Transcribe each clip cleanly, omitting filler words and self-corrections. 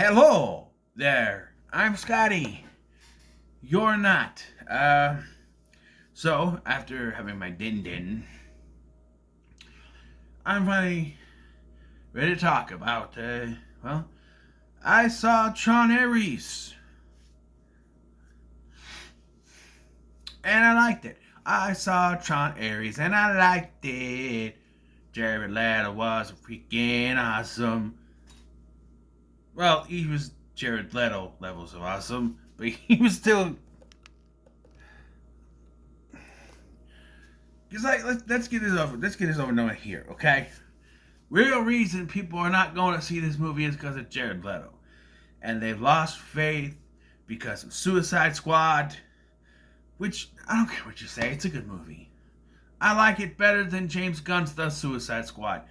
Hello there. I'm Scotty. You're not. So after having my din, I'm finally ready to talk about. I saw TRON Ares, and I liked it. I saw TRON Ares, and I liked it. Jared Leto was freaking awesome. Well, he was Jared Leto levels of awesome, but he was still. Cause let's get this over. Let's get this over knowing here, okay? Real reason people are not going to see this movie is because of Jared Leto, and they've lost faith because of Suicide Squad. Which I don't care what you say, it's a good movie. I like it better than James Gunn's The Suicide Squad.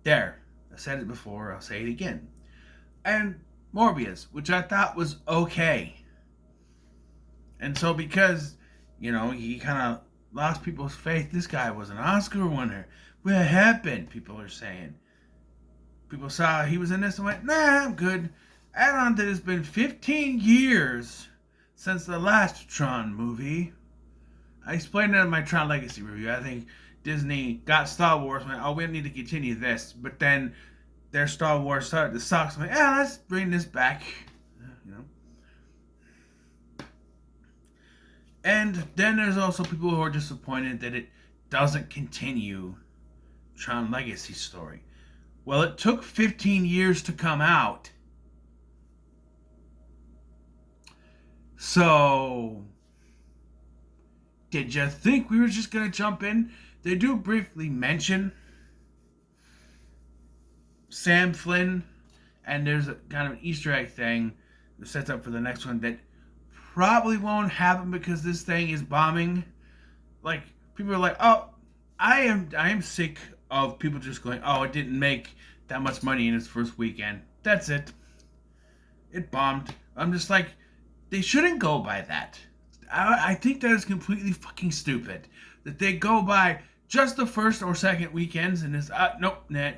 There, I said it before. I'll say it again. And Morbius, which I thought was okay. And so because, he kind of lost people's faith, this guy was an Oscar winner. What happened? People are saying. People saw he was in this and went, nah, I'm good. Add on that it's been 15 years since the last Tron movie. I explained that in my Tron Legacy review. I think Disney got Star Wars and went, oh, we need to continue this. But then their Star Wars started to suck. So I'm like, let's bring this back. And then there's also people who are disappointed that it doesn't continue Tron Legacy story. Well, it took 15 years to come out. So, did you think we were just going to jump in? They do briefly mention Sam Flynn, and there's a kind of an Easter egg thing that sets up for the next one that probably won't happen because this thing is bombing. Like, people are like, oh, I am sick of people just going, oh, it didn't make that much money in its first weekend. That's it. It bombed. I'm just like, they shouldn't go by that. I think that is completely fucking stupid. That they go by just the first or second weekends and it's, nope, nah.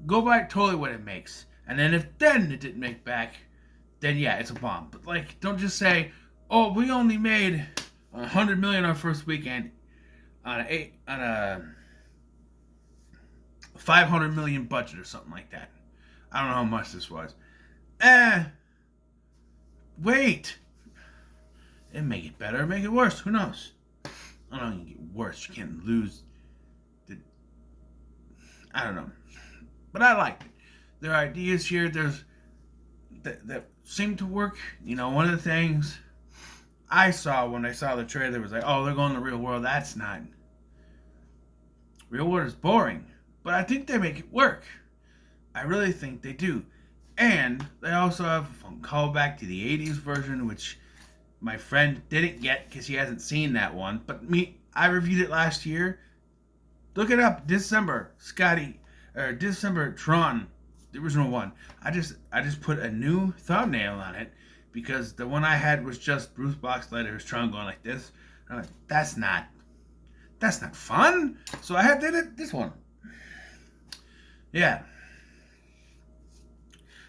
Go by totally what it makes. And then if then it didn't make back, then yeah, it's a bomb. But like, don't just say, oh, we only made $100 million our first weekend on a $500 million budget or something like that. I don't know how much this was. Wait. It may get better, it may get worse. Who knows? I don't know. You get worse. You can't lose. I don't know. But I liked it. There are ideas here. That seem to work. One of the things I saw when I saw the trailer was like, oh, they're going to the real world. That's not. Real world is boring. But I think they make it work. I really think they do. And they also have a fun callback to the 80s version, which my friend didn't get because he hasn't seen that one. But I reviewed it last year. Look it up. December Tron, the original one. I just put a new thumbnail on it because the one I had was just Bruce Boxleiter's Tron going like this. I'm like, that's not fun. So I had this one. Yeah.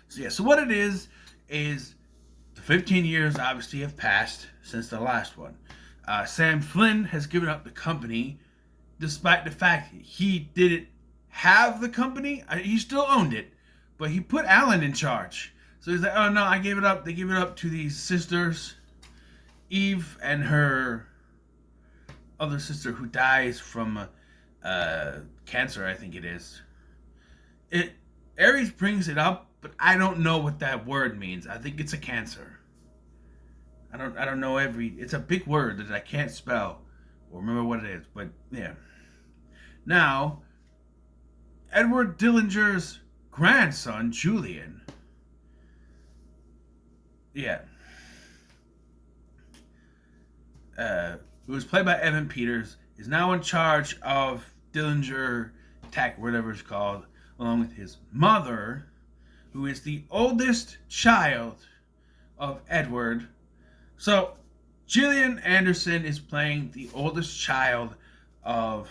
So what it is the 15 years obviously have passed since the last one. Sam Flynn has given up the company despite the fact he didn't have the company. He still owned it, but he put Alan in charge. So he's like, oh no, I gave it up. They gave it up to these sisters, Eve and her other sister who dies from cancer, I think it is. Ares brings it up, but I don't know what that word means. I think it's a cancer. I don't know it's a big word that I can't spell or remember what it is, but yeah. Now, Edward Dillinger's grandson, Julian. Yeah. Who was played by Evan Peters, is now in charge of Dillinger Tech, whatever it's called, along with his mother, who is the oldest child of Edward. So, Gillian Anderson is playing the oldest child of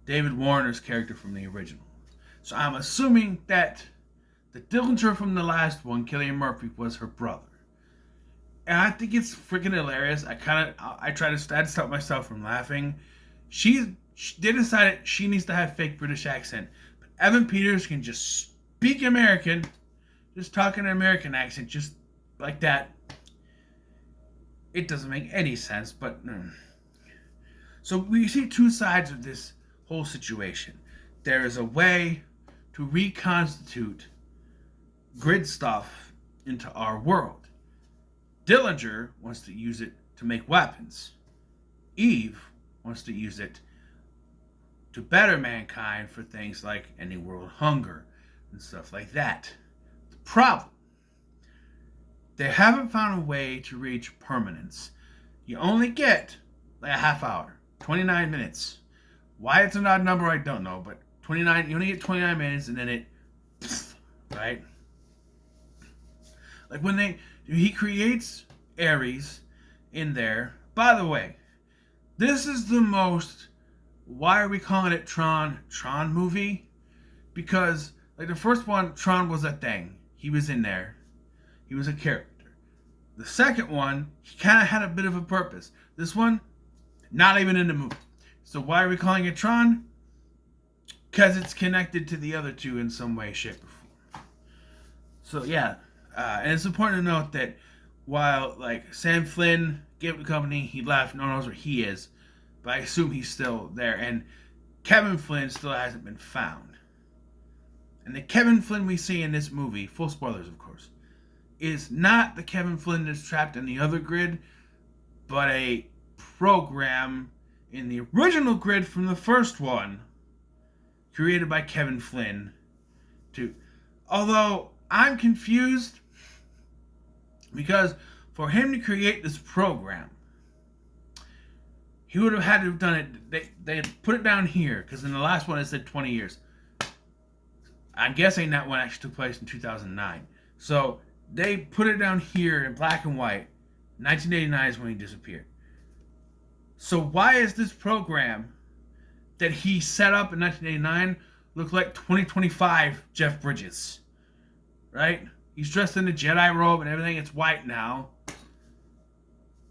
David Warner's character from the original. So I'm assuming that the Dillinger from the last one, Cillian Murphy, was her brother. And I think it's freaking hilarious. I try to stop myself from laughing. They decided she needs to have fake British accent. But Evan Peters can just speak American, just talk in an American accent, just like that. It doesn't make any sense, but... So we see two sides of this whole situation. There is a way to reconstitute grid stuff into our world. Dillinger wants to use it to make weapons. Eve wants to use it to better mankind for things like ending world hunger and stuff like that. The problem, they haven't found a way to reach permanence. You only get like a half hour, 29 minutes. Why it's an odd number, I don't know, but 29, you only get 29 minutes and then right? Like when he creates Ares in there. By the way, this is the most, why are we calling it TRON movie? Because like the first one, Tron was a thing. He was in there. He was a character. The second one, he kind of had a bit of a purpose. This one, not even in the movie. So why are we calling it TRON? Because it's connected to the other two in some way, shape, or form. So yeah, and it's important to note that while like Sam Flynn gave up the company, he left. No one knows where he is, but I assume he's still there. And Kevin Flynn still hasn't been found. And the Kevin Flynn we see in this movie, full spoilers of course, is not the Kevin Flynn that's trapped in the other grid, but a program in the original grid from the first one, created by Kevin Flynn. Although I'm confused, because for him to create this program, he would have had to have done it. They put it down here because in the last one it said 20 years. I'm guessing that one actually took place in 2009. So they put it down here in black and white. 1989 is when he disappeared. So why is this program that he set up in 1989 look like 2025 Jeff Bridges? Right? He's dressed in a Jedi robe and everything. It's white now.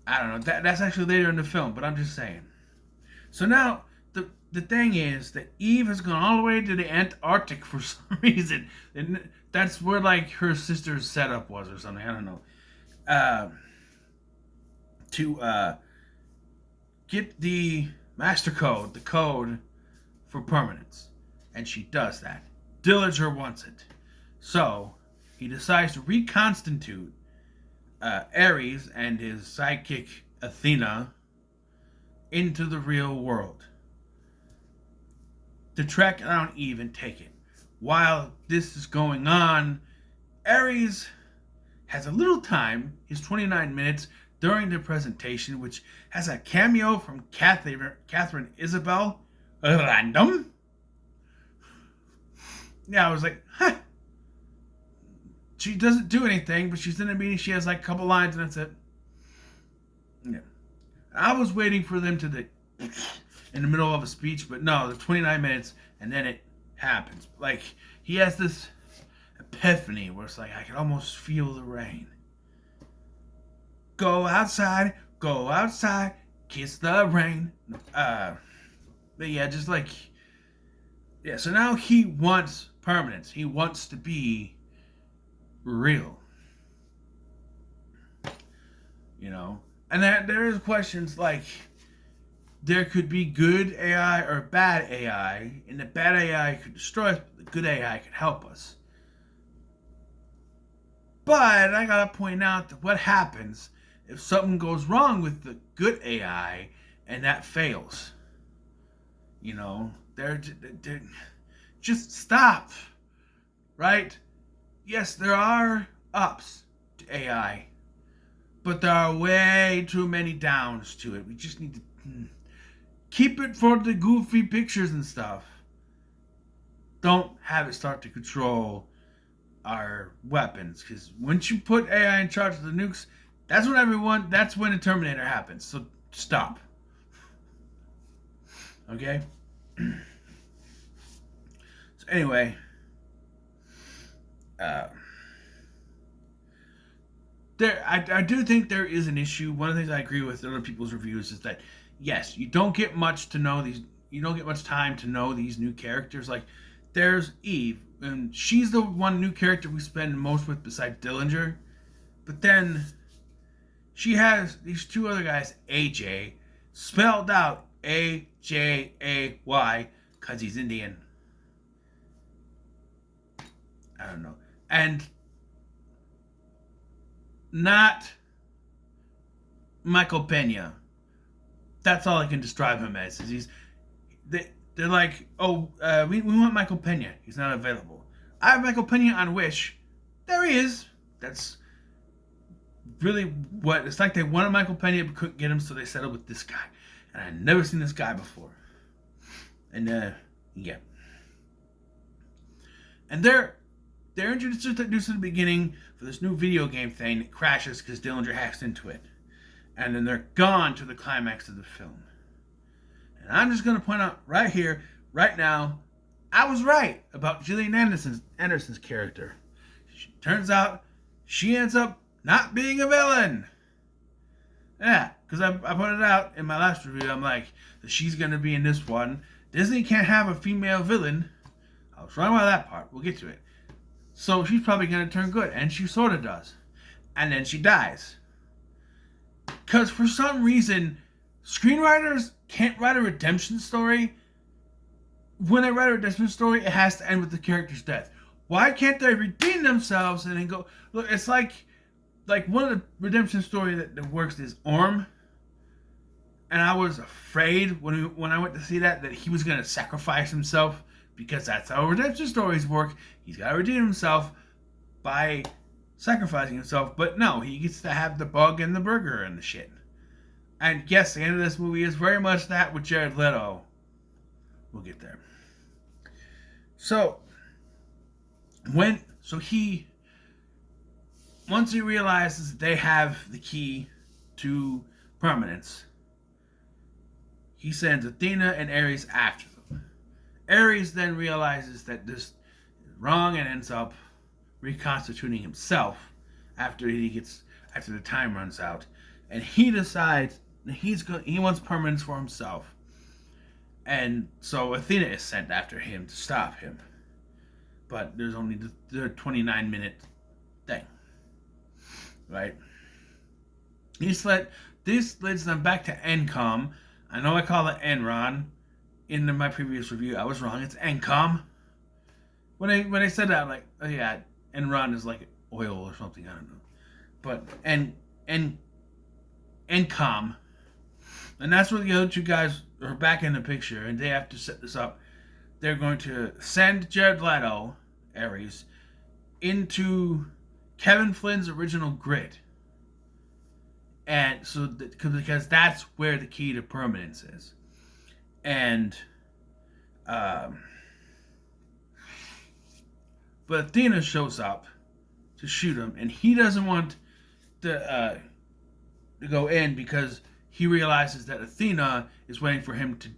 I don't know. That's actually later in the film, but I'm just saying. So now, the thing is that Eve has gone all the way to the Antarctic for some reason. And that's where, like, her sister's setup was or something. I don't know. To get the master code, the code for permanence. And she does that. Dillinger wants it. So, he decides to reconstitute Ares and his sidekick Athena into the real world. To track down Eve and take it. While this is going on, Ares has a little time, his 29 minutes, during the presentation, which has a cameo from Catherine Isabel. Random. Yeah, I was like, huh. She doesn't do anything, but she's in a meeting. She has like a couple lines, and that's it. Yeah, I was waiting for them to in the middle of a speech, but no, the 29 minutes, and then it happens. Like he has this epiphany where it's like I can almost feel the rain. Go outside, kiss the rain. But yeah, just like yeah. So now he wants permanence. He wants to be real, you know. And there is questions like there could be good AI or bad AI, and the bad AI could destroy us, but the good AI could help us. But I gotta point out that what happens if something goes wrong with the good AI and that fails? You know, they're just stop, right? Yes, there are ups to AI, but there are way too many downs to it. We just need to keep it for the goofy pictures and stuff. Don't have it start to control our weapons, because once you put AI in charge of the nukes, that's when the Terminator happens. So stop. Okay? So anyway, uh, I do think there is an issue. One of the things I agree with other people's reviews is that yes, you don't get much to know these. You don't get much time to know these new characters. Like there's Eve, and she's the one new character we spend most with besides Dillinger. But then she has these two other guys, AJ, spelled out AJAY, because he's Indian. I don't know. And not Michael Pena. That's all I can describe him as. Is they're like, oh, we want Michael Pena. He's not available. I have Michael Pena on Wish. There he is. That's really what it's like. They wanted Michael Pena but couldn't get him, so they settled with this guy. And I'd never seen this guy before. And yeah. And they're introduced at the beginning for this new video game thing that crashes because Dillinger hacks into it. And then they're gone to the climax of the film. And I'm just going to point out right here, right now, I was right about Gillian Anderson's character. Turns out she ends up not being a villain. Yeah, because I pointed out in my last review, I'm like, that she's going to be in this one. Disney can't have a female villain. I was wrong about that part. We'll get to it. So she's probably going to turn good, and she sort of does. And then she dies. Because for some reason, screenwriters can't write a redemption story. When they write a redemption story, it has to end with the character's death. Why can't they redeem themselves and then go... Look, it's like one of the redemption story that works is Orm. And I was afraid when I went to see that he was going to sacrifice himself, because that's how redemption stories work. He's got to redeem himself by sacrificing himself. But no, he gets to have the bug and the burger and the shit. And yes, the end of this movie is very much that with Jared Leto. We'll get there. So once he realizes they have the key to permanence, he sends Athena and Ares after them. Ares then realizes that this is wrong and ends up reconstituting himself after the time runs out, and he decides that he wants permanence for himself, and so Athena is sent after him to stop him. But there's only the 29-minute thing, right? This leads them back to Encom. I know I call it Enron in my previous review. I was wrong. It's Encom. When I said that, I'm like, oh yeah, Enron is like oil or something. I don't know. But Encom, and that's where the other two guys are back in the picture, and they have to set this up. They're going to send Jared Leto, Ares, into Kevin Flynn's original grid. And so, because that's where the key to permanence is. And, but Athena shows up to shoot him, and he doesn't want to go in because he realizes that Athena is waiting for him to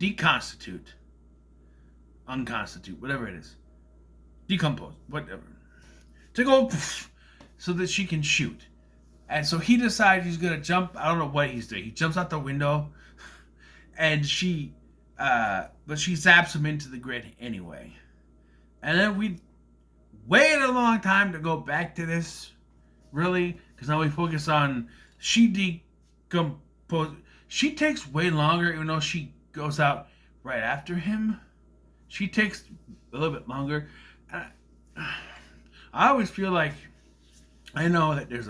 unconstitute, whatever it is. Decompose, whatever. To go so that she can shoot. And so he decides he's going to jump. I don't know what he's doing. He jumps out the window. And but she zaps him into the grid anyway. And then we wait a long time to go back to this. Really? Because now we focus on she decompose. She takes way longer, even though she goes out right after him. She takes a little bit longer. I always feel like I know that there's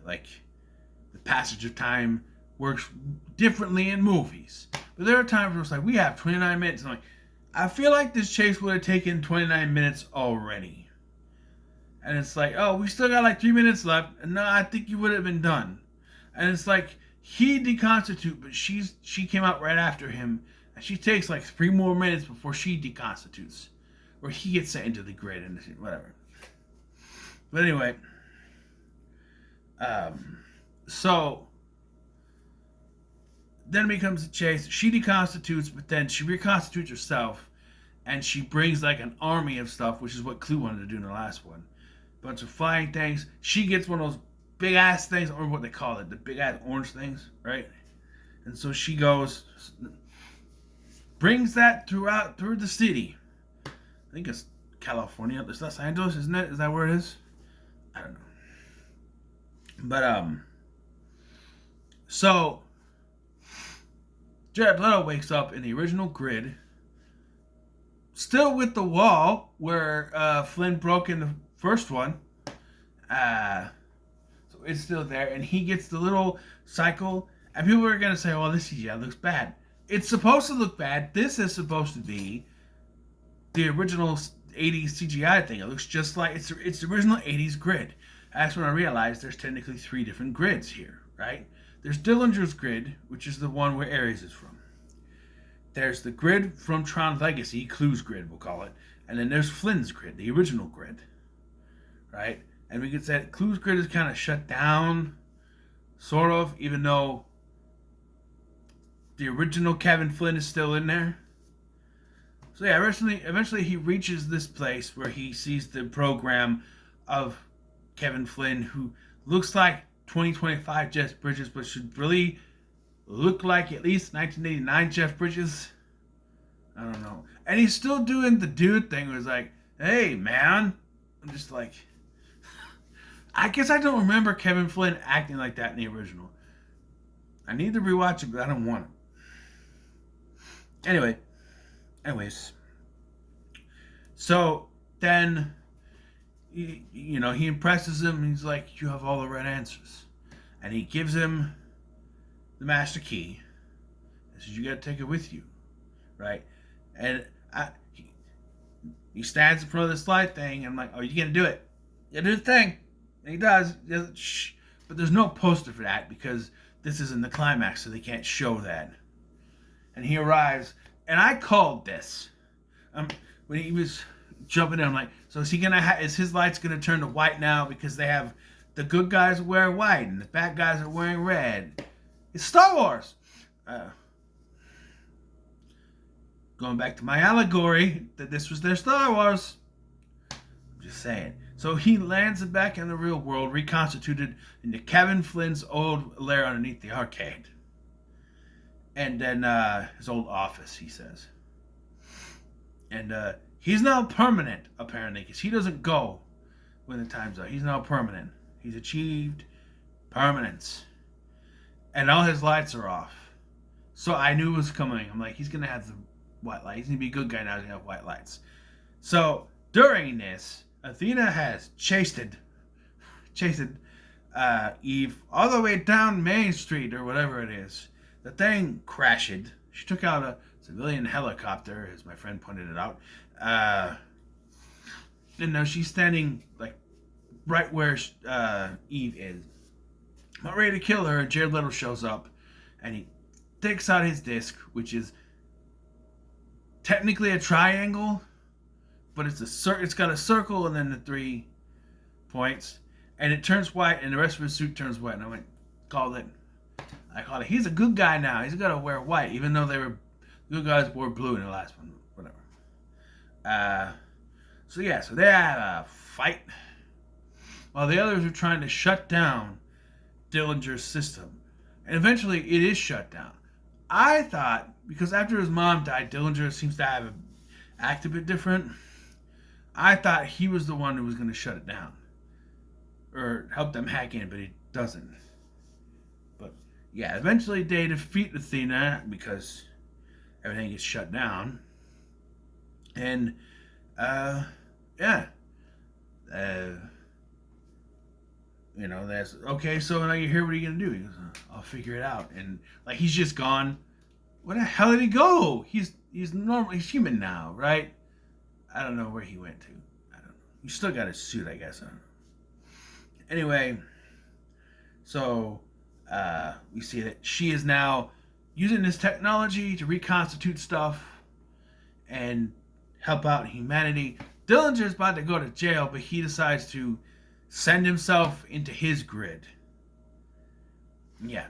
like the passage of time works differently in movies. But there are times where it's like, we have 29 minutes. I'm like, I feel like this chase would have taken 29 minutes already. And it's like, oh, we still got like 3 minutes left. And no, I think you would have been done. And it's like, he deconstitute, but she came out right after him. And she takes like 3 more minutes before she deconstitutes. Or he gets sent into the grid and whatever. But anyway. So then it becomes a chase. She deconstitutes, but then she reconstitutes herself. and she brings like an army of stuff, which is what Clue wanted to do in the last one. Bunch of flying things. She gets one of those big ass things, or what they call it, the big ass orange things, right? And so she goes, brings that through the city. I think it's California. It's Los Angeles, isn't it? Is that where it is? I don't know. But so Jared Leto wakes up in the original grid, still with the wall where Flynn broke in the first one. So it's still there, and he gets the little cycle. And people are gonna say, "Well, this CGI looks bad." It's supposed to look bad. This is supposed to be the original '80s CGI thing. It looks just like it's the original '80s grid. That's when I realized there's technically 3 different grids here, right? There's Dillinger's grid, which is the one where Ares is from. There's the grid from Tron Legacy, Clue's grid, we'll call it. And then there's Flynn's grid, the original grid, right? And we could say Clue's grid is kind of shut down, sort of, even though the original Kevin Flynn is still in there. So yeah, eventually he reaches this place where he sees the program of Kevin Flynn, who looks like 2025 Jeff Bridges, but should really look like at least 1989 Jeff Bridges. I don't know. And he's still doing the dude thing where it's like, hey, man. I'm just like, I guess I don't remember Kevin Flynn acting like that in the original. I need to rewatch it, but I don't want it. Anyways. So then, he impresses him. He's like, you have all the right answers. And he gives him the master key. He says, you got to take it with you. Right? And he stands in front of the slide thing. And I'm like, oh, you going to do it. You do the thing. And he does. Shh. But there's no poster for that because this isn't the climax, so they can't show that. And he arrives. And I called this. When he was jumping in, I'm like, so is he gonna is his lights gonna turn to white now because they have the good guys wearing white and the bad guys are wearing red? It's Star Wars. Going back to my allegory that this was their Star Wars. I'm just saying. So he lands it back in the real world, reconstituted into Kevin Flynn's old lair underneath the arcade. And then his old office, he says. And he's now permanent, apparently, because he doesn't go when the time's up. He's now permanent. He's achieved permanence. And all his lights are off. So I knew it was coming. I'm like, he's going to have the white lights. He's going to be a good guy now. He's going to have white lights. So during this, Athena has chased Eve all the way down Main Street or whatever it is. The thing crashed. She took out a civilian helicopter, as my friend pointed it out. And now she's standing like right where Eve is. Not ready to kill her. Jared Leto shows up, and he takes out his disc, which is technically a triangle, but it's got a circle and then the 3 points, and it turns white, and the rest of his suit turns white. And I called it. He's a good guy now. He's got to wear white, even though they were good guys wore blue in the last one. Whatever. So they have a fight while the others are trying to shut down Dillinger's system. And eventually it is shut down. I thought, because after his mom died, Dillinger seems to act a bit different. I thought he was the one who was going to shut it down. Or help them hack in, but he doesn't. But yeah, eventually they defeat Athena because everything gets shut down. And that's okay. So now you're here. What are you gonna do? He goes, I'll figure it out. And like he's just gone. Where the hell did he go? He's normal. He's human now, right? I don't know where he went to. I don't know. He still got his suit, I guess. I don't know. Anyway, so we see that she is now using this technology to reconstitute stuff and help out humanity. Dillinger's about to go to jail, but he decides to send himself into his grid. Yeah,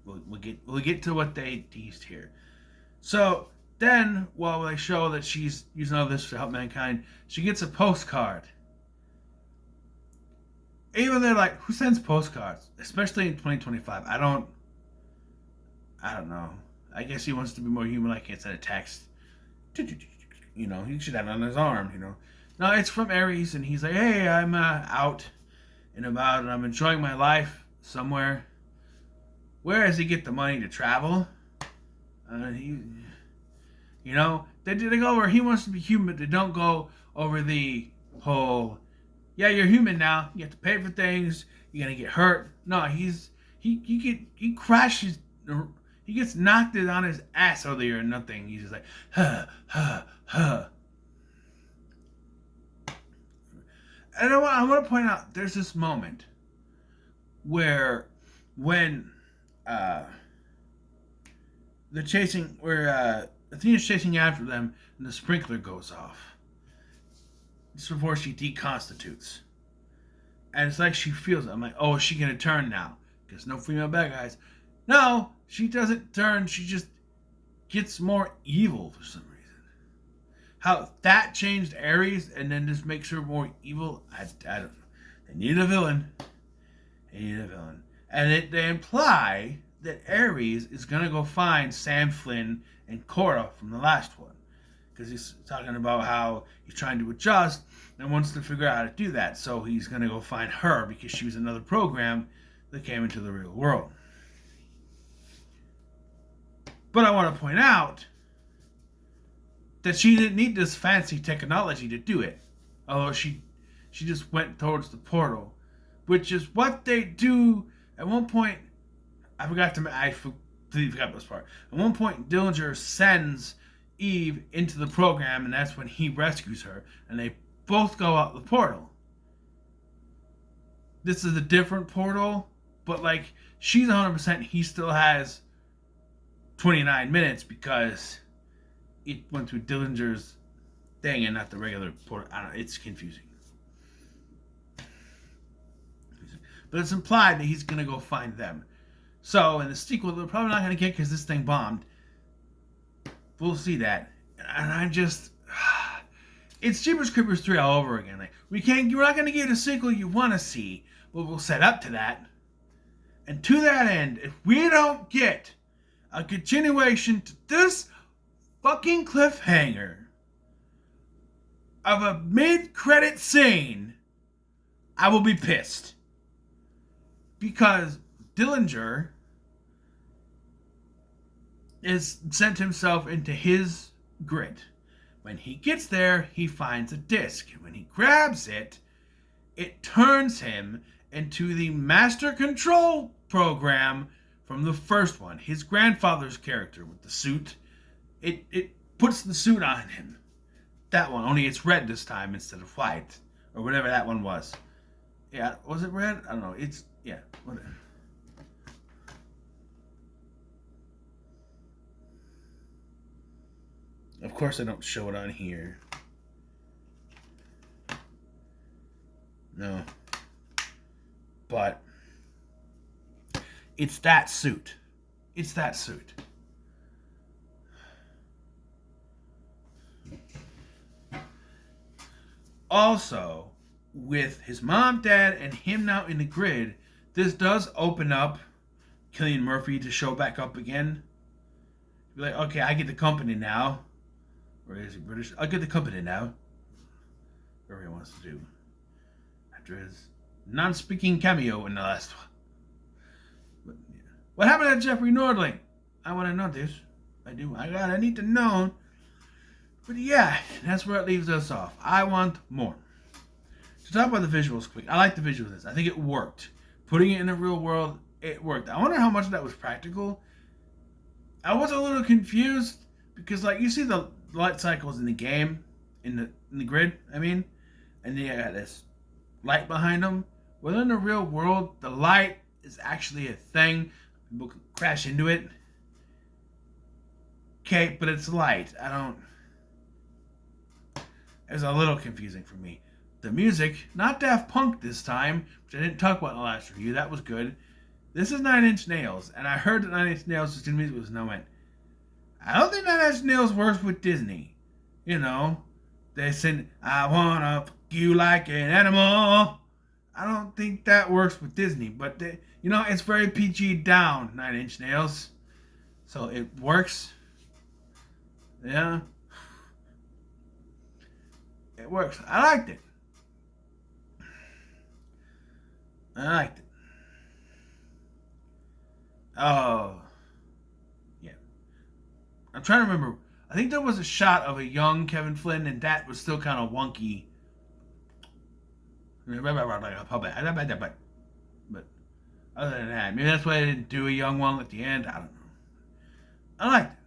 we'll get to what they teased here. So Then, while they show that she's using all this to help mankind, she gets a postcard. Even they're like, who sends postcards? Especially in 2025. I don't know. I guess he wants to be more human, like it's a text. You know, he should have it on his arm, you know. No, it's from Ares, and he's like, hey, I'm out and about, and I'm enjoying my life somewhere. Where does he get the money to travel? You know, they go over, he wants to be human, they don't go over the whole, yeah, you're human now, you have to pay for things, you're gonna get hurt. No, he crashes, he gets knocked on his ass earlier and nothing. He's just like, huh, huh, huh. And I want to point out, there's this moment where when Athena's chasing after them and the sprinkler goes off. This is before she deconstitutes. And it's like she feels it. I'm like, oh, is she going to turn now? Because no female bad guys. No, she doesn't turn. She just gets more evil for some reason. How that changed Ares and then just makes her more evil, I don't know. They need a villain. And they imply that Ares is going to go find Sam Flynn and Cora from the last one. Because he's talking about how he's trying to adjust and wants to figure out how to do that. So he's going to go find her because she was another program that came into the real world. But I want to point out that she didn't need this fancy technology to do it. Although she just went towards the portal. Which is what they do at one point. I forgot this part. At one point, Dillinger sends Eve into the program, and that's when he rescues her, and they both go out the portal. This is a different portal, but like, she's 100%, he still has 29 minutes because it went through Dillinger's thing and not the regular portal. I don't know, it's confusing. But it's implied that he's going to go find them. So, in the sequel, they're probably not going to get because this thing bombed. We'll see that. And I just... It's Jeepers Creepers 3 all over again. Like, we're not going to get a sequel you want to see, but we'll set up to that. And to that end, if we don't get a continuation to this fucking cliffhanger of a mid-credit scene, I will be pissed. Because Dillinger is sent himself into his grid. When he gets there, he finds a disc. And when he grabs it, it turns him into the master control program from the first one. His grandfather's character with the suit. It puts the suit on him. That one, only it's red this time instead of white. Or whatever that one was. Yeah, was it red? I don't know. Yeah, whatever. Of course I don't show it on here. No. But it's that suit. It's that suit. Also, with his mom, dad, and him now in the grid, this does open up Cillian Murphy to show back up again. Be like, okay, I get the company now. Or is he British? I'll get the company now. Whatever he wants to do. After his non-speaking cameo in the last one. But, yeah. What happened to Jeffrey Nordling? I want to know this. I need to know. But yeah, that's where it leaves us off. I want more. To talk about the visuals quick, I like the visuals of this. I think it worked. Putting it in the real world, it worked. I wonder how much of that was practical. I was a little confused because, like, you see the light cycles in the game, in the grid, and you got this light behind them. Well, in the real world, the light is actually a thing. People can crash into it. Okay, but it's light. It was a little confusing for me. The music, not Daft Punk this time, which I didn't talk about in the last review. That was good. This is 9 Inch Nails, and I heard that 9 Inch Nails' music was no end. I don't think Nine Inch Nails works with Disney. You know, they said, I wanna fuck you like an animal. I don't think that works with Disney, but it's very PG down, Nine Inch Nails. So it works. Yeah. It works. I liked it. I liked it. Oh, yeah. I'm trying to remember. I think there was a shot of a young Kevin Flynn, and that was still kind of wonky. But other than that, maybe that's why I didn't do a young one at the end. I don't know. I liked it.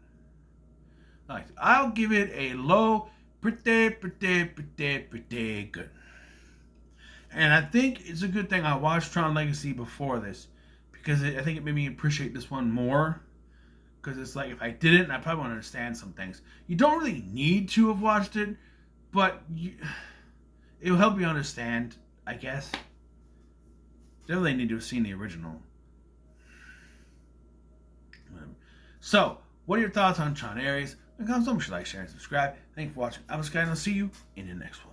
I'll give it a low, pretty good. And I think it's a good thing I watched Tron Legacy before this, because I think it made me appreciate this one more. Because it's like, if I didn't, I probably wouldn't understand some things. You don't really need to have watched it, but it'll help you understand, I guess. Definitely need to have seen the original. So, what are your thoughts on Tron Ares? Comment, like, share, and subscribe. Thank you for watching. I'm Sky, and I'll see you in the next one.